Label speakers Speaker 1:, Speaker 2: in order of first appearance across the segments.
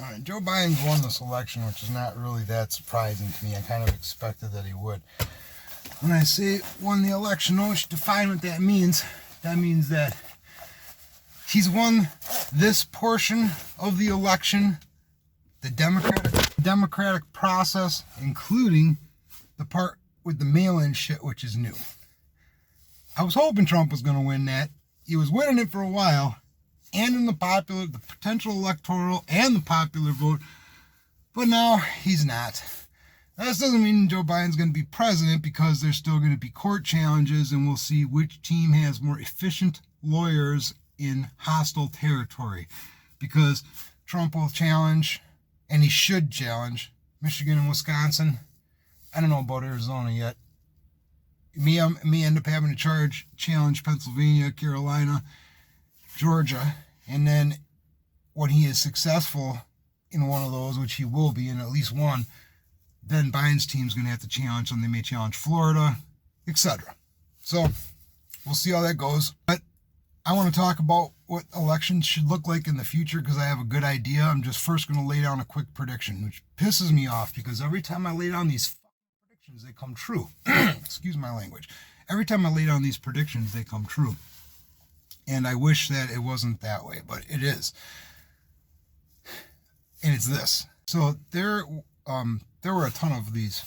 Speaker 1: All right, Joe Biden's won this election, which is not really that surprising to me. I kind of expected that he would. When I say won the election, I should define what that means. That means that he's won this portion of the election, the democratic process, including the part with the mail-in shit, which is new. I was hoping Trump was going to win that. He was winning it for a while, and in the potential electoral and the popular vote, but now he's not. That doesn't mean Joe Biden's going to be president, because there's still going to be court challenges, and we'll see which team has more efficient lawyers in hostile territory. Because Trump will challenge, and he should challenge, Michigan and Wisconsin. I don't know about Arizona yet. Me end up having to challenge Pennsylvania, Carolina, Georgia, and then when he is successful in one of those, which he will be in at least one, then Biden's team's going to have to challenge them. They may challenge Florida, etc. So we'll see how that goes. But I want to talk about what elections should look like in the future, because I have a good idea. I'm just first going to lay down a quick prediction, which pisses me off, because every time I lay down these predictions, they come true. Excuse my language. Every time I lay down these predictions, they come true. And I wish that it wasn't that way, but it is. And it's this. So there were a ton of these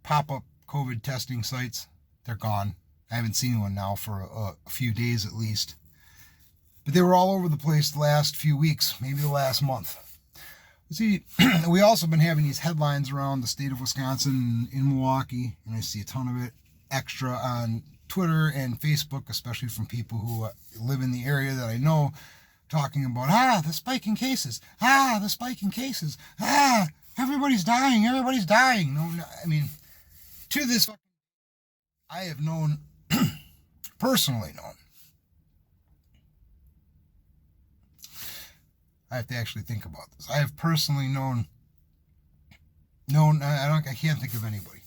Speaker 1: pop-up COVID testing sites. They're gone. I haven't seen one now for a few days at least. But they were all over the place the last few weeks, maybe the last month. See, we also been having these headlines around the state of Wisconsin in Milwaukee, and I see a ton of it extra on Twitter and Facebook, especially from people who live in the area that I know, talking about, the spike in cases, the spike in cases, everybody's dying. No, I mean, to this, I have known, personally known, I have to actually think about this. I have personally known, I can't think of anybody,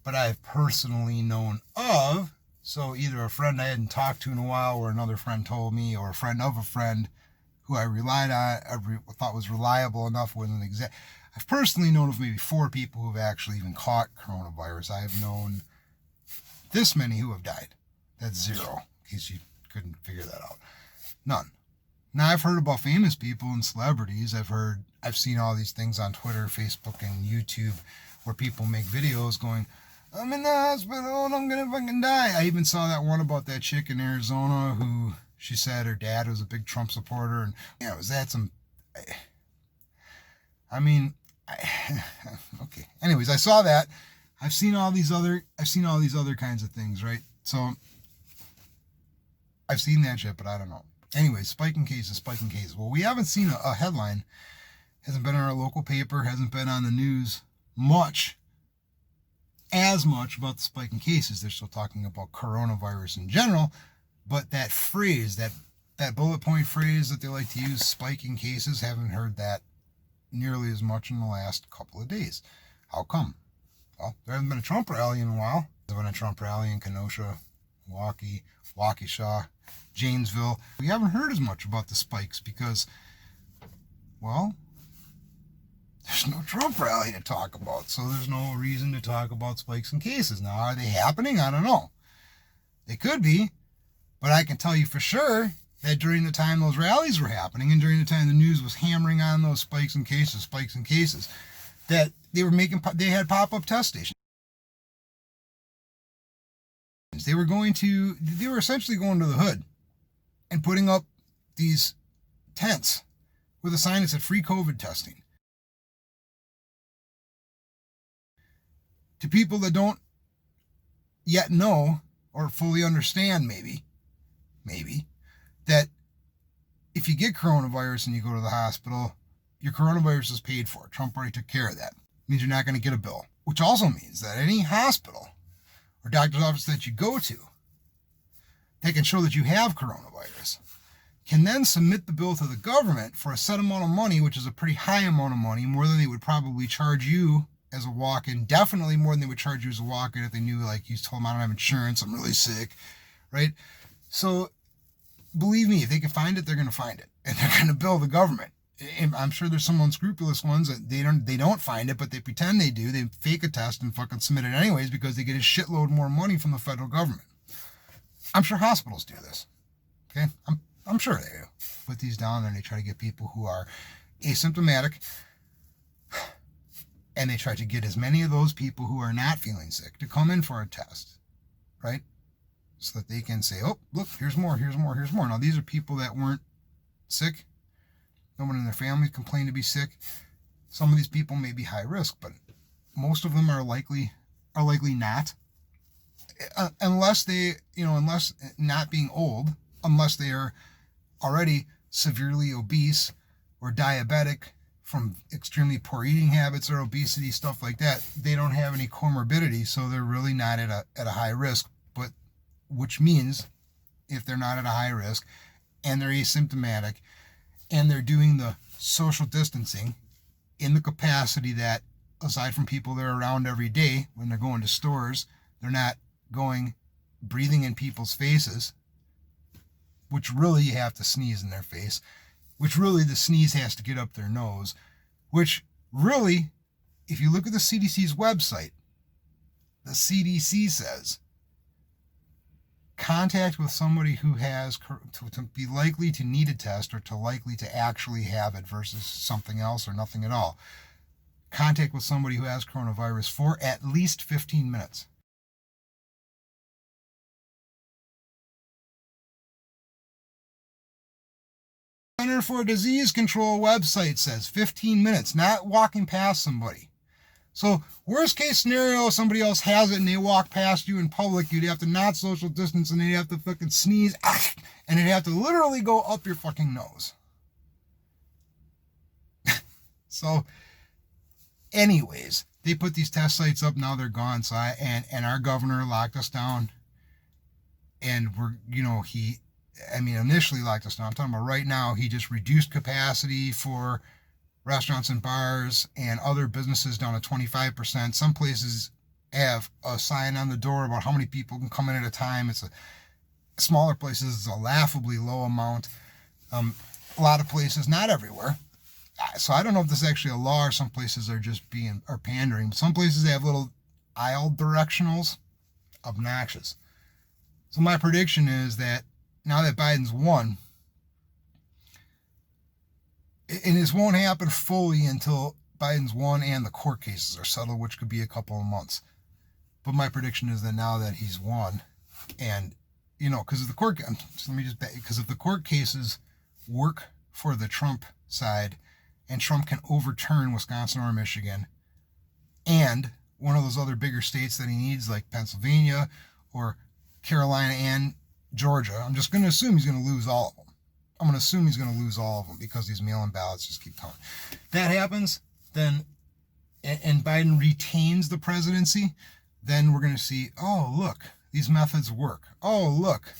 Speaker 1: but I have personally known of, so either a friend I hadn't talked to in a while, or another friend told me, or a friend of a friend who I relied on, thought was reliable enough, wasn't exact. I've personally known of maybe 4 people who have actually even caught coronavirus. I have known this many who have died. That's 0, in case you couldn't figure that out. None. Now, I've heard about famous people and celebrities. I've seen all these things on Twitter, Facebook, and YouTube where people make videos going, I'm in the hospital and I'm going to fucking die. I even saw that one about that chick in Arizona who she said her dad was a big Trump supporter. And, was that some... okay. Anyways, I saw that. I've seen all these other kinds of things, right? So, I've seen that shit, but I don't know. Anyways, spike in cases. Well, we haven't seen a headline. Hasn't been in our local paper, hasn't been on the news as much about the spike in cases. They're still talking about coronavirus in general, but that phrase, that bullet point phrase that they like to use, spike in cases, haven't heard that nearly as much in the last couple of days. How come? Well, there hasn't been a Trump rally in a while. There's been a Trump rally in Kenosha, Milwaukee, Waukesha, Janesville. We haven't heard as much about the spikes because, well, there's no Trump rally to talk about, so there's no reason to talk about spikes in cases. Now, are they happening? I don't know. They could be, but I can tell you for sure that during the time those rallies were happening and during the time the news was hammering on those spikes in cases, that they had pop-up test stations. They were essentially going to the hood and putting up these tents with a sign that said free COVID testing. To people that don't yet know or fully understand maybe, that if you get coronavirus and you go to the hospital, your coronavirus is paid for. Trump already took care of that. It means you're not going to get a bill, which also means that any hospital or doctor's office that you go to that can show that you have coronavirus can then submit the bill to the government for a set amount of money, which is a pretty high amount of money, more than they would probably charge you as a walk-in, definitely more than they would charge you as a walk-in if they knew, like, you told them I don't have insurance, I'm really sick, right? So, believe me, if they can find it, they're going to find it, and they're going to bill the government. And I'm sure there's some unscrupulous ones that they don't find it, but they pretend they do. They fake a test and fucking submit it anyways because they get a shitload more money from the federal government. I'm sure hospitals do this. Okay, I'm sure they do. Put these down there and they try to get people who are asymptomatic, and they try to get as many of those people who are not feeling sick to come in for a test, right? So that they can say, oh, look, here's more, here's more, here's more. Now, these are people that weren't sick. No one in their family complained to be sick. Some of these people may be high risk, but most of them are likely not. Unless not being old, unless they are already severely obese or diabetic from extremely poor eating habits or obesity, stuff like that. They don't have any comorbidity, so they're really not at a high risk. But which means if they're not at a high risk and they're asymptomatic and they're doing the social distancing in the capacity that, aside from people they're around every day when they're going to stores, they're not breathing in people's faces, which really you have to sneeze in their face, which really the sneeze has to get up their nose, which really, if you look at the CDC's website, the CDC says contact with somebody who has to be likely to need a test or to likely to actually have it versus something else or nothing at all. Contact with somebody who has coronavirus for at least 15 minutes. Center for Disease Control website says 15 minutes, not walking past somebody. So worst case scenario, somebody else has it and they walk past you in public, you'd have to not social distance and they'd have to fucking sneeze and it'd have to literally go up your fucking nose. So anyways, they put these test sites up, now they're gone. So and our governor locked us down, and initially locked us down. I'm talking about right now, he just reduced capacity for restaurants and bars and other businesses down to 25%. Some places have a sign on the door about how many people can come in at a time. It's smaller places, it's a laughably low amount. A lot of places, not everywhere. So I don't know if this is actually a law or some places are just pandering. Some places they have little aisle directionals. Obnoxious. So my prediction is that now that Biden's won, and this won't happen fully until Biden's won and the court cases are settled, which could be a couple of months. But my prediction is that now that he's won, and because of the court, because if the court cases work for the Trump side, and Trump can overturn Wisconsin or Michigan, and one of those other bigger states that he needs, like Pennsylvania or Carolina and Georgia, I'm just going to assume he's going to lose all of them. I'm going to assume he's going to lose all of them because these mail-in ballots just keep coming. That happens, then, and Biden retains the presidency, then we're going to see, oh, look, these methods work. Oh, look,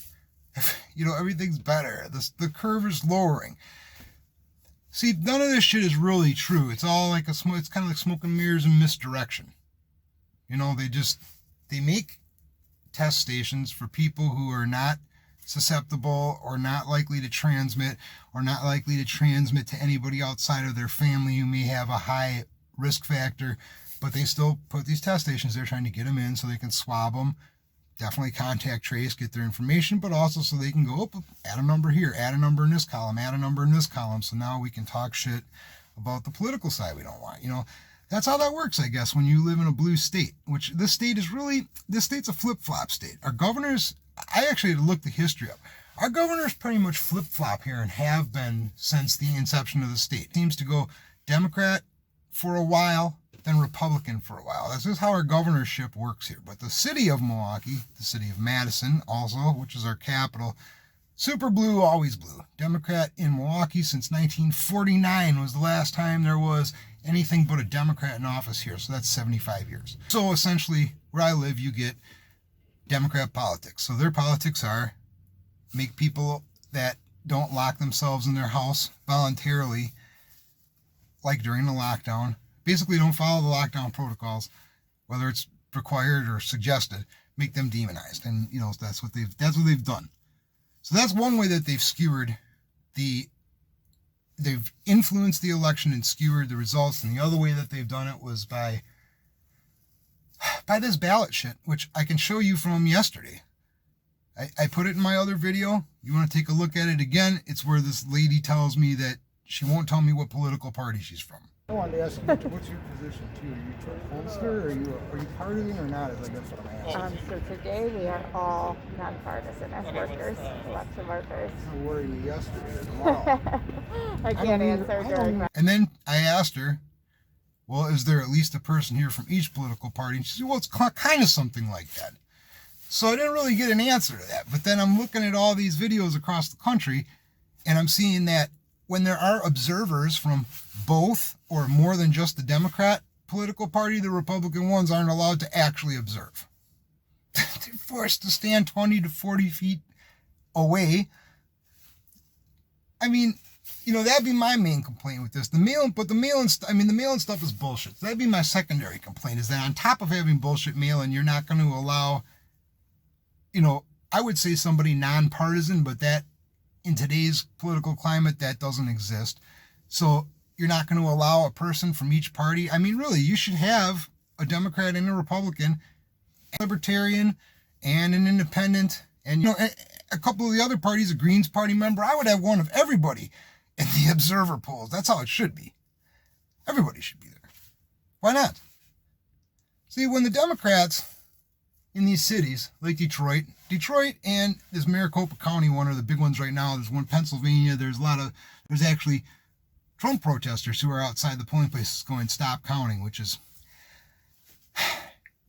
Speaker 1: everything's better. The curve is lowering. See, none of this shit is really true. It's all like it's kind of like smoke and mirrors and misdirection. They make test stations for people who are not susceptible or not likely to transmit to anybody outside of their family who may have a high risk factor, but they still put these test stations there trying to get them in so they can swab them, definitely contact trace, get their information, but also so they can go, add a number here, add a number in this column, add a number in this column, so now we can talk shit about the political side we don't want. That's how that works, I guess, when you live in a blue state, which this state's a flip-flop state. Our governors, I actually had to look the history up. Our governors pretty much flip-flop here and have been since the inception of the state. Seems to go Democrat for a while, then Republican for a while. That's just how our governorship works here. But the city of Milwaukee, the city of Madison also, which is our capital, super blue, always blue. Democrat in Milwaukee since 1949 was the last time there was anything but a Democrat in office here. So that's 75 years. So essentially, where I live, you get Democrat politics. So their politics are make people that don't lock themselves in their house voluntarily, like during the lockdown, basically don't follow the lockdown protocols, whether it's required or suggested, make them demonized. And that's what they've done. So that's one way that they've skewered the they've influenced the election and skewered the results. And the other way that they've done it was by this ballot shit, which I can show you from yesterday. I put it in my other video. You want to take a look at it again? It's where this lady tells me that she won't tell me what political party she's from. I wanted to ask you, what's your position too? Are you Trump-holster? Are you partisan or not? Is I guess what I'm asking.
Speaker 2: So today we are all nonpartisan as workers, election workers.
Speaker 1: How were you yesterday or tomorrow?
Speaker 2: I can't answer during my...
Speaker 1: And then I asked her, well, is there at least a person here from each political party? And she said, well, it's kind of something like that. So I didn't really get an answer to that. But then I'm looking at all these videos across the country, and I'm seeing that when there are observers from both or more than just the Democrat political party, the Republican ones aren't allowed to actually observe. They're forced to stand 20 to 40 feet away. I mean, you know, that'd be my main complaint with this. The mail-in stuff is bullshit. So that'd be my secondary complaint, is that on top of having bullshit mail-in, you're not going to allow, you know, I would say somebody nonpartisan, but that in today's political climate, that doesn't exist. So you're not going to allow a person from each party. I mean, really, you should have a Democrat and a Republican, a Libertarian, and an Independent, and, you know, a couple of the other parties, a Greens Party member. I would have one of everybody in the observer polls. That's how it should be. Everybody should be there. Why not? See, when the Democrats in these cities like Detroit and this Maricopa County one are the big ones right now. There's one in Pennsylvania. There's actually Trump protesters who are outside the polling places going, stop counting, which is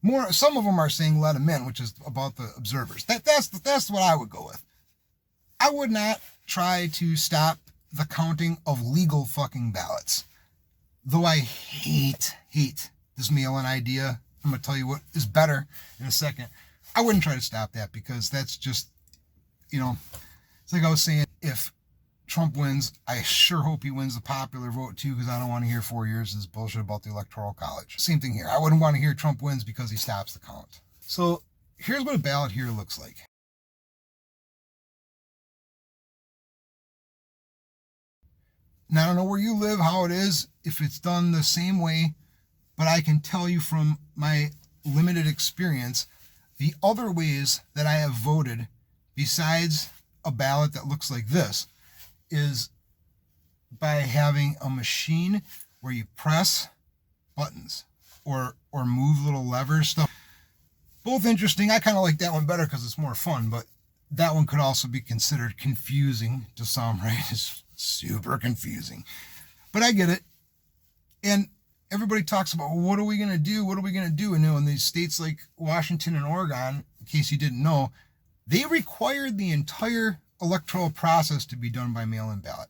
Speaker 1: more, some of them are saying let them in, which is about the observers. That's what I would go with. I would not try to stop the counting of legal fucking ballots. Though I hate this mail-in idea. I'm going to tell you what is better in a second. I wouldn't try to stop that, because that's just, you know, it's like I was saying, if Trump wins, I sure hope he wins the popular vote too, because I don't want to hear 4 years of this bullshit about the Electoral College. Same thing here. I wouldn't want to hear Trump wins because he stops the count. So here's what a ballot here looks like. Now, I don't know where you live, how it is, if it's done the same way, but I can tell you from my limited experience, the other ways that I have voted, besides a ballot that looks like this, is by having a machine where you press buttons or move little levers, stuff. Both interesting. I kind of like that one better because it's more fun, but that one could also be considered confusing to some, right? It's super confusing. But I get it. And everybody talks about, well, what are we going to do? What are we going to do? And, you know, in these states like Washington and Oregon, in case you didn't know, they required the entire electoral process to be done by mail-in ballot.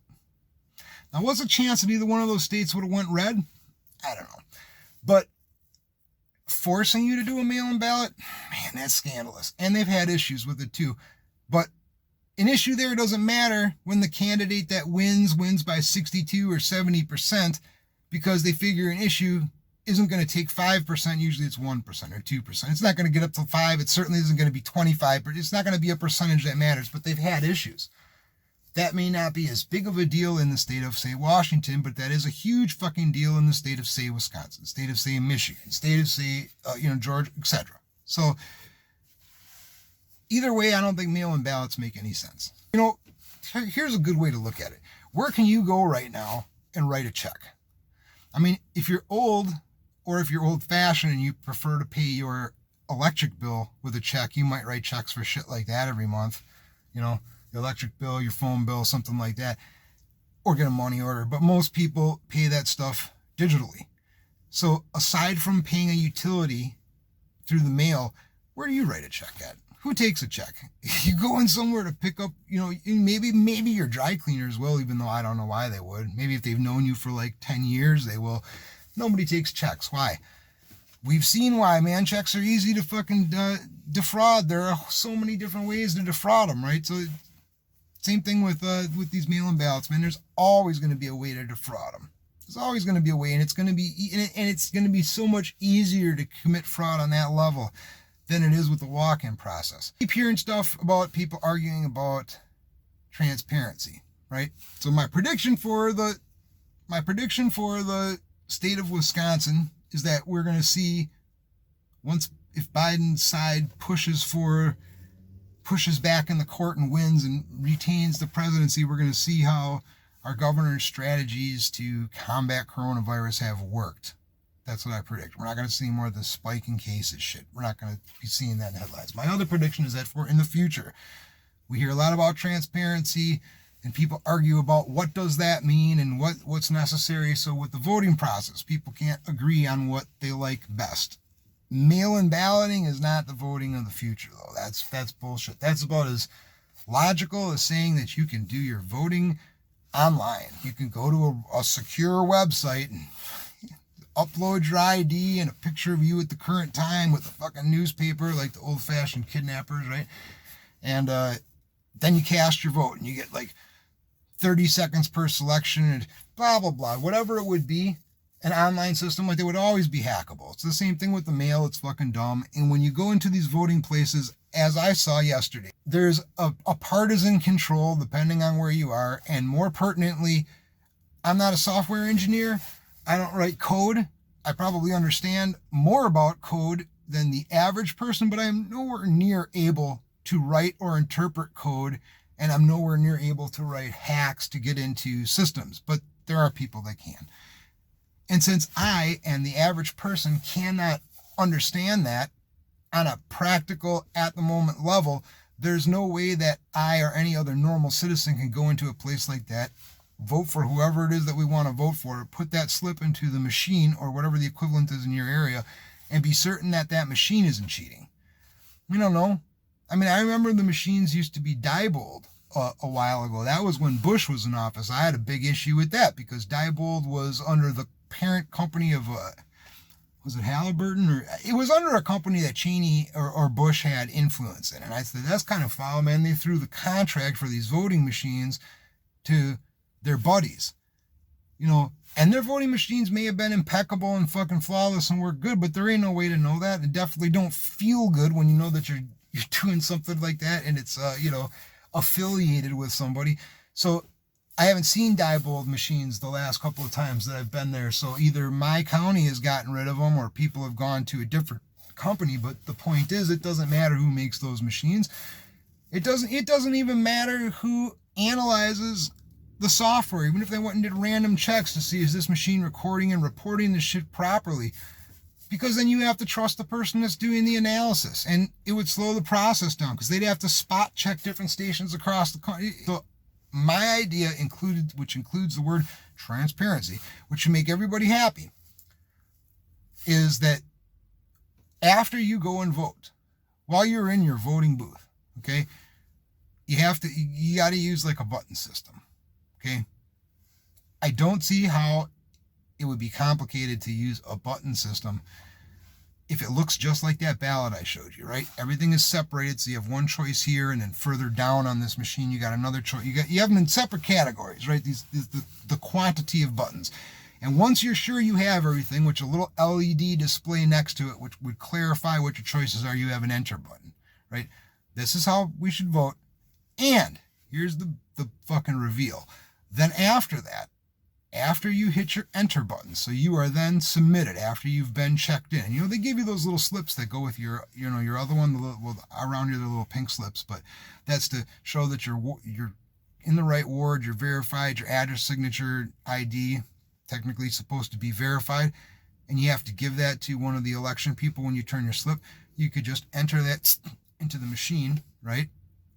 Speaker 1: Now, what's the chance that either one of those states would have went red? I don't know. But forcing you to do a mail-in ballot, man, that's scandalous. And they've had issues with it too. But an issue there doesn't matter when the candidate that wins by 62 or 70%, because they figure an issue isn't going to take 5%. Usually it's 1% or 2%. It's not going to get up to 5. It certainly isn't going to be 25. It's not going to be a percentage that matters, but they've had issues. That may not be as big of a deal in the state of, say, Washington, but that is a huge fucking deal in the state of, say, Wisconsin, state of, say, Michigan, state of, say, Georgia, etc. So either way, I don't think mail-in ballots make any sense. You know, here's a good way to look at it. Where can you go right now and write a check? I mean, if you're old or if you're old-fashioned and you prefer to pay your electric bill with a check, you might write checks for shit like that every month. You know, the electric bill, your phone bill, something like that, or get a money order. But most people pay that stuff digitally. So aside from paying a utility through the mail, where do you write a check at? Who takes a check? You go in somewhere to pick up, you know, maybe your dry cleaners will, even though I don't know why they would. Maybe if they've known you for like 10 years, they will. Nobody takes checks. Why? We've seen why, man. Checks are easy to fucking defraud. There are so many different ways to defraud them, right? So same thing with these mail-in ballots, man. There's always going to be a way to defraud them. There's always going to be a way, and it's going to be so much easier to commit fraud on that level than it is with the walk-in process. I keep hearing stuff about people arguing about transparency. right? So my prediction for the state of Wisconsin is that we're going to see, if Biden's side pushes back in the court and wins and retains the presidency, we're going to see how our governor's strategies to combat coronavirus have worked. That's what I predict. We're not going to see more of the spike in cases shit. We're not going to be seeing that in headlines. My other prediction is that in the future, we hear a lot about transparency, and people argue about what does that mean and what's necessary. So with the voting process, people can't agree on what they like best. Mail-in balloting is not the voting of the future, though. That's bullshit. That's about as logical as saying that you can do your voting online. You can go to a secure website and upload your ID and a picture of you at the current time with a fucking newspaper like the old-fashioned kidnappers, right? And then you cast your vote and you get like 30 seconds per selection and blah, blah, blah. Whatever it would be, an online system, like, they would always be hackable. It's the same thing with the mail. It's fucking dumb. And when you go into these voting places, as I saw yesterday, there's a partisan control depending on where you are. And more pertinently, I'm not a software engineer. I don't write code. I probably understand more about code than the average person, but I'm nowhere near able to write or interpret code, and I'm nowhere near able to write hacks to get into systems, but there are people that can. And since I and the average person cannot understand that on a practical, at the moment level, there's no way that I or any other normal citizen can go into a place like that, vote for whoever it is that we want to vote for, put that slip into the machine or whatever the equivalent is in your area, and be certain that that machine isn't cheating. We don't know. I mean, I remember the machines used to be Diebold a while ago. That was when Bush was in office. I had a big issue with that because Diebold was under the parent company of, was it Halliburton? Or it was under a company that Cheney or Bush had influence in. And I said, that's kind of foul, man. They threw the contract for these voting machines to their buddies, and their voting machines may have been impeccable and fucking flawless and work good, but there ain't no way to know that. It definitely don't feel good when you know that you're doing something like that and it's, affiliated with somebody. So I haven't seen Diebold machines the last couple of times that I've been there. So either my county has gotten rid of them or people have gone to a different company. But the point is, it doesn't matter who makes those machines. It doesn't even matter who analyzes the software, even if they went and did random checks to see, is this machine recording and reporting the shit properly? Because then you have to trust the person that's doing the analysis, and it would slow the process down because they'd have to spot check different stations across the country. So my idea which includes the word transparency, which should make everybody happy, is that after you go and vote, while you're in your voting booth, okay, you got to use like a button system, okay? I don't see how it would be complicated to use a button system if it looks just like that ballot I showed you, right? Everything is separated, so you have one choice here, and then further down on this machine you got another choice. You have them in separate categories, right? The quantity of buttons. And once you're sure you have everything, which a little LED display next to it, which would clarify what your choices are, you have an enter button, right? This is how we should vote. And here's the fucking reveal. Then after that, after you hit your enter button, so you are then submitted after you've been checked in. They give you those little slips that go with your other one, around your little pink slips, but that's to show that you're in the right ward, you're verified, your address, signature, ID, technically supposed to be verified, and you have to give that to one of the election people when you turn your slip. You could just enter that into the machine, right?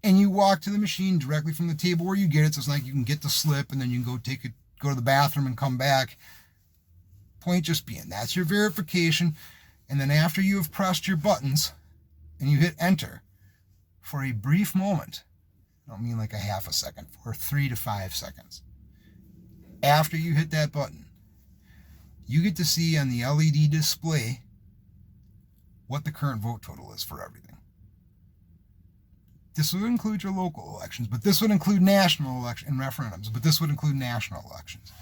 Speaker 1: And you walk to the machine directly from the table where you get it, so it's like you can get the slip and then you can go to the bathroom and come back. Point just being, that's your verification. And then after you have pressed your buttons and you hit enter, for a brief moment, I don't mean like a half a second, for 3 to 5 seconds, after you hit that button, you get to see on the LED display what the current vote total is for everything. This would include your local elections, but this would include national election and referendums, but this would include national elections.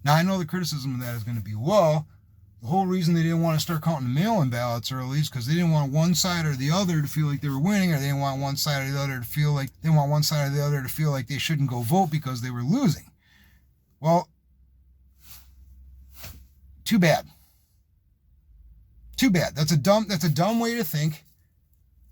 Speaker 1: Now, I know the criticism of that is going to be, well, The whole reason they didn't want to start counting the mail-in ballots early is because they didn't want one side or the other to feel like they were winning, or they didn't want one side or the other to feel like they shouldn't go vote because they were losing. Well, too bad. Too bad. That's a dumb way to think.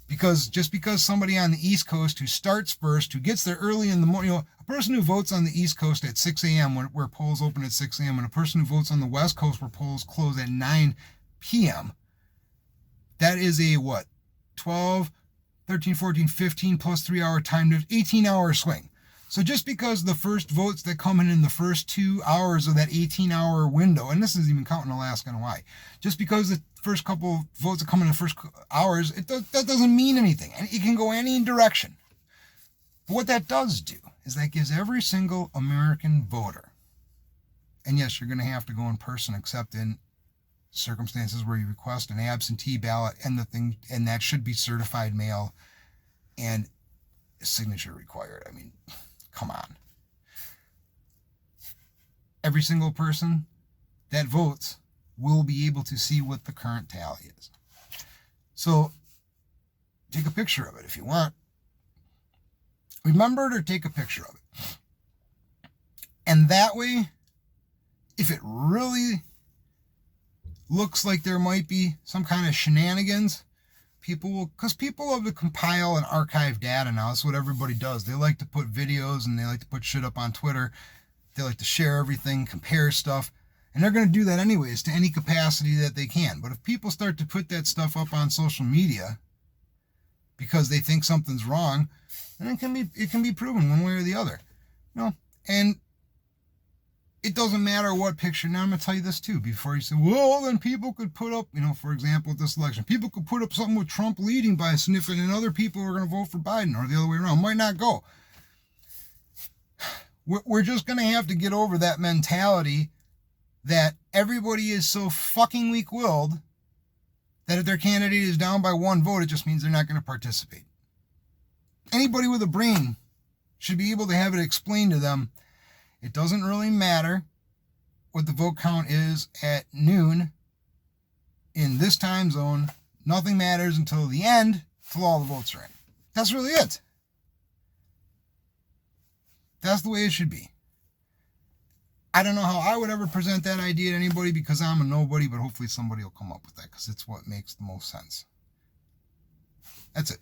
Speaker 1: Because just because somebody on the East Coast who starts first, who gets there early in the morning, a person who votes on the East Coast at 6 a.m. where polls open at 6 a.m. and a person who votes on the West Coast where polls close at 9 p.m., that is a 12, 13, 14, 15 plus 3 hour time, 18-hour swing. So just because the first votes that come in the first 2 hours of that 18-hour window, and this is even counting Alaska and Hawaii, just because the first couple votes that come in the first hours, that doesn't mean anything. And it can go any direction. But what that does do is that gives every single American voter, and yes, you're going to have to go in person except in circumstances where you request an absentee ballot and that should be certified mail and signature required. I mean, come on. Every single person that votes will be able to see what the current tally is. So take a picture of it if you want. Remember it or take a picture of it. And that way, if it really looks like there might be some kind of shenanigans, because people love to compile and archive data now. That's what everybody does. They like to put videos and they like to put shit up on Twitter. They like to share everything, compare stuff. And they're going to do that anyways to any capacity that they can. But if people start to put that stuff up on social media because they think something's wrong, then it can be proven one way or the other. And it doesn't matter what picture. Now I'm going to tell you this too, before you say, well, then people could put up, for example, with this election, people could put up something with Trump leading by a significant, and other people are going to vote for Biden, or the other way around. Might not go. We're just going to have to get over that mentality that everybody is so fucking weak-willed that if their candidate is down by one vote, it just means they're not going to participate. Anybody with a brain should be able to have it explained to them. It doesn't really matter what the vote count is at noon in this time zone. Nothing matters until the end, until all the votes are in. That's really it. That's the way it should be. I don't know how I would ever present that idea to anybody because I'm a nobody, but hopefully somebody will come up with that because it's what makes the most sense. That's it.